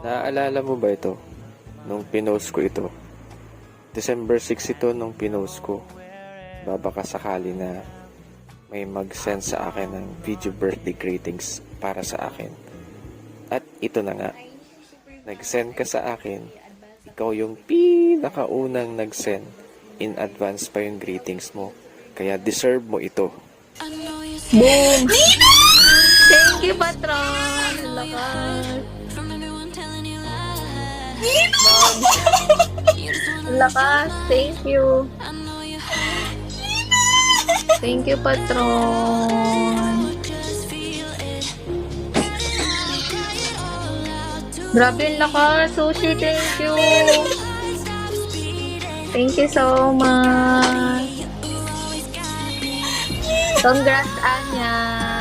Naaalala mo ba ito? Nung pinost ko ito. December 6 ito nung pinost ko. Babaka sakali na may mag-send sa akin ng video birthday greetings para sa akin. At ito na nga. Nag-send ka sa akin. Ikaw yung pinakaunang nag-send. In advance pa yung greetings mo. Kaya deserve mo ito. Boom! Thank you, patron! Lakas! Lakas! Thank you! Thank you, patron! Grabe yung lakas! Sushi, thank you! Thank you so much! Congrats, Anya!